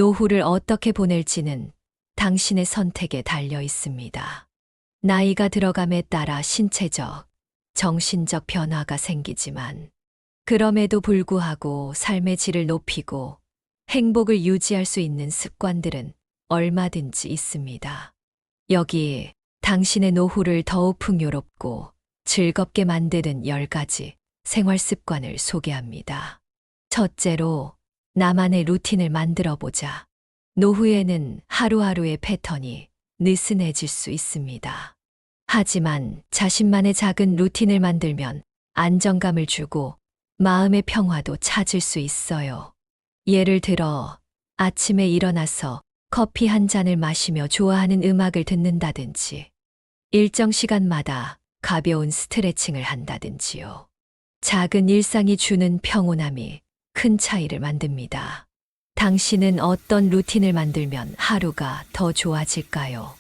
노후를 어떻게 보낼지는 당신의 선택에 달려 있습니다. 나이가 들어감에 따라 신체적, 정신적 변화가 생기지만 그럼에도 불구하고 삶의 질을 높이고 행복을 유지할 수 있는 습관들은 얼마든지 있습니다. 여기 당신의 노후를 더욱 풍요롭고 즐겁게 만드는 10가지 생활 습관을 소개합니다. 첫째로, 나만의 루틴을 만들어 보자. 노후에는 하루하루의 패턴이 느슨해질 수 있습니다. 하지만 자신만의 작은 루틴을 만들면 안정감을 주고 마음의 평화도 찾을 수 있어요. 예를 들어, 아침에 일어나서 커피 한 잔을 마시며 좋아하는 음악을 듣는다든지, 일정 시간마다 가벼운 스트레칭을 한다든지요. 작은 일상이 주는 평온함이 큰 차이를 만듭니다. 당신은 어떤 루틴을 만들면 하루가 더 좋아질까요?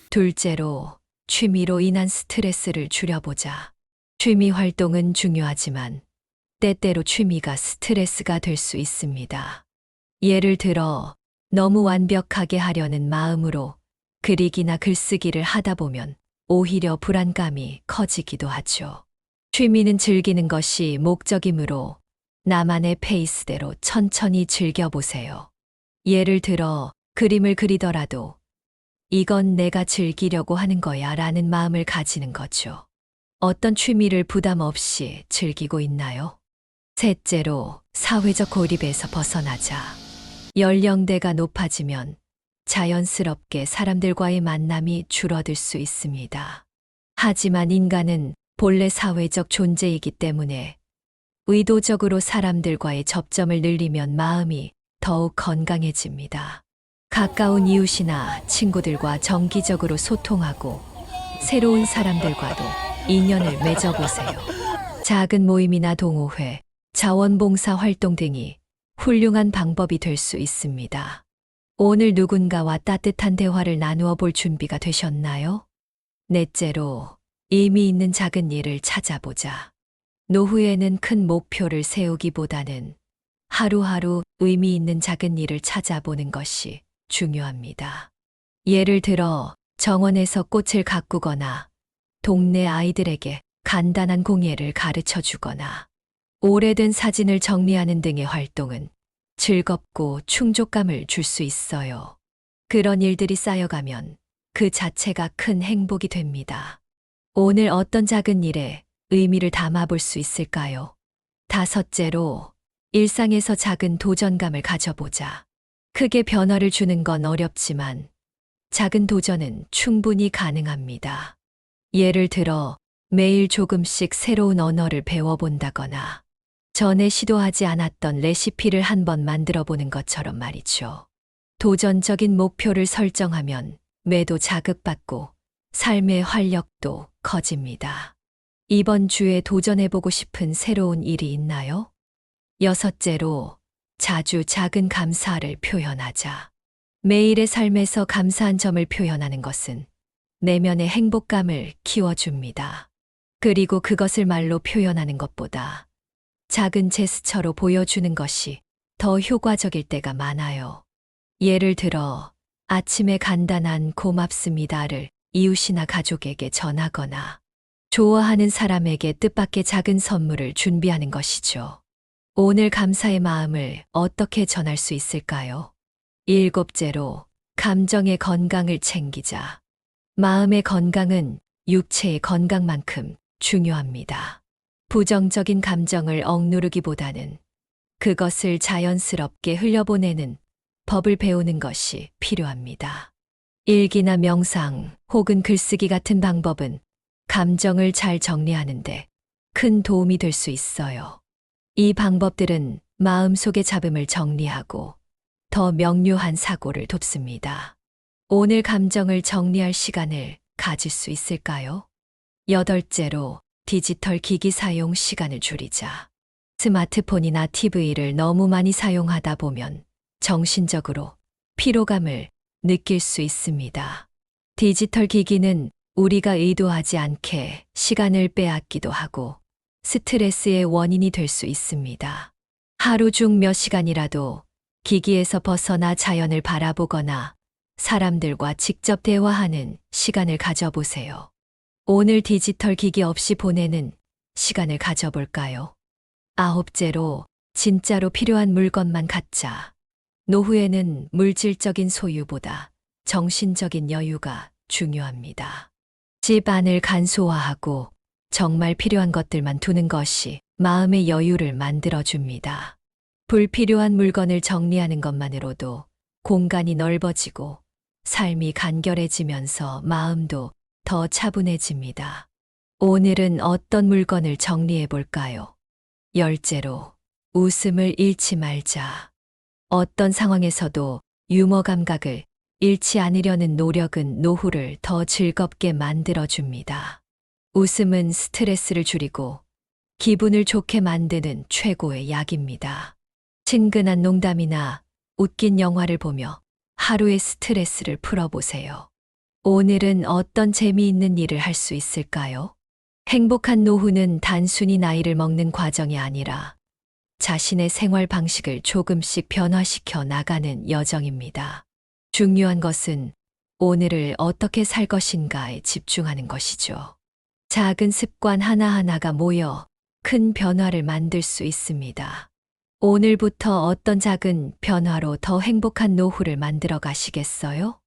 둘째로, 취미로 인한 스트레스를 줄여보자. 취미 활동은 중요하지만 때때로 취미가 스트레스가 될 수 있습니다. 예를 들어, 너무 완벽하게 하려는 마음으로 그리기나 글쓰기를 하다 보면 오히려 불안감이 커지기도 하죠. 취미는 즐기는 것이 목적이므로 나만의 페이스대로 천천히 즐겨보세요. 예를 들어, 그림을 그리더라도 이건 내가 즐기려고 하는 거야 라는 마음을 가지는 거죠. 어떤 취미를 부담 없이 즐기고 있나요? 셋째로, 사회적 고립에서 벗어나자. 연령대가 높아지면 자연스럽게 사람들과의 만남이 줄어들 수 있습니다. 하지만 인간은 본래 사회적 존재이기 때문에 의도적으로 사람들과의 접점을 늘리면 마음이 더욱 건강해집니다. 가까운 이웃이나 친구들과 정기적으로 소통하고 새로운 사람들과도 인연을 맺어보세요. 작은 모임이나 동호회, 자원봉사 활동 등이 훌륭한 방법이 될 수 있습니다. 오늘 누군가와 따뜻한 대화를 나누어 볼 준비가 되셨나요? 넷째로, 의미 있는 작은 일을 찾아보자. 노후에는 큰 목표를 세우기보다는 하루하루 의미 있는 작은 일을 찾아보는 것이 중요합니다. 예를 들어, 정원에서 꽃을 가꾸거나 동네 아이들에게 간단한 공예를 가르쳐 주거나 오래된 사진을 정리하는 등의 활동은 즐겁고 충족감을 줄 수 있어요. 그런 일들이 쌓여가면 그 자체가 큰 행복이 됩니다. 오늘 어떤 작은 일에 의미를 담아볼 수 있을까요? 다섯째로, 일상에서 작은 도전감을 가져보자. 크게 변화를 주는 건 어렵지만 작은 도전은 충분히 가능합니다. 예를 들어, 매일 조금씩 새로운 언어를 배워본다거나 전에 시도하지 않았던 레시피를 한번 만들어 보는 것처럼 말이죠. 도전적인 목표를 설정하면 뇌도 자극받고 삶의 활력도 커집니다. 이번 주에 도전해보고 싶은 새로운 일이 있나요? 여섯째로, 자주 작은 감사를 표현하자. 매일의 삶에서 감사한 점을 표현하는 것은 내면의 행복감을 키워줍니다. 그리고 그것을 말로 표현하는 것보다 작은 제스처로 보여주는 것이 더 효과적일 때가 많아요. 예를 들어, 아침에 간단한 고맙습니다를 이웃이나 가족에게 전하거나 좋아하는 사람에게 뜻밖의 작은 선물을 준비하는 것이죠. 오늘 감사의 마음을 어떻게 전할 수 있을까요? 일곱째로, 감정의 건강을 챙기자. 마음의 건강은 육체의 건강만큼 중요합니다. 부정적인 감정을 억누르기보다는 그것을 자연스럽게 흘려보내는 법을 배우는 것이 필요합니다. 일기나 명상 혹은 글쓰기 같은 방법은 감정을 잘 정리하는데 큰 도움이 될 수 있어요. 이 방법들은 마음속의 잡음을 정리하고 더 명료한 사고를 돕습니다. 오늘 감정을 정리할 시간을 가질 수 있을까요? 여덟째로, 디지털 기기 사용 시간을 줄이자. 스마트폰이나 TV를 너무 많이 사용하다 보면 정신적으로 피로감을 느낄 수 있습니다. 디지털 기기는 우리가 의도하지 않게 시간을 빼앗기도 하고 스트레스의 원인이 될 수 있습니다. 하루 중 몇 시간이라도 기기에서 벗어나 자연을 바라보거나 사람들과 직접 대화하는 시간을 가져보세요. 오늘 디지털 기기 없이 보내는 시간을 가져볼까요? 아홉째로 진짜로 필요한 물건만 갖자. 노후에는 물질적인 소유보다 정신적인 여유가 중요합니다. 집 안을 간소화하고 정말 필요한 것들만 두는 것이 마음의 여유를 만들어줍니다. 불필요한 물건을 정리하는 것만으로도 공간이 넓어지고 삶이 간결해지면서 마음도 더 차분해집니다. 오늘은 어떤 물건을 정리해 볼까요? 열째로 웃음을 잃지 말자. 어떤 상황에서도 유머 감각을 잃지 않으려는 노력은 노후를 더 즐겁게 만들어줍니다. 웃음은 스트레스를 줄이고 기분을 좋게 만드는 최고의 약입니다. 친근한 농담이나 웃긴 영화를 보며 하루의 스트레스를 풀어보세요. 오늘은 어떤 재미있는 일을 할 수 있을까요? 행복한 노후는 단순히 나이를 먹는 과정이 아니라 자신의 생활 방식을 조금씩 변화시켜 나가는 여정입니다. 중요한 것은 오늘을 어떻게 살 것인가에 집중하는 것이죠. 작은 습관 하나하나가 모여 큰 변화를 만들 수 있습니다. 오늘부터 어떤 작은 변화로 더 행복한 노후를 만들어 가시겠어요?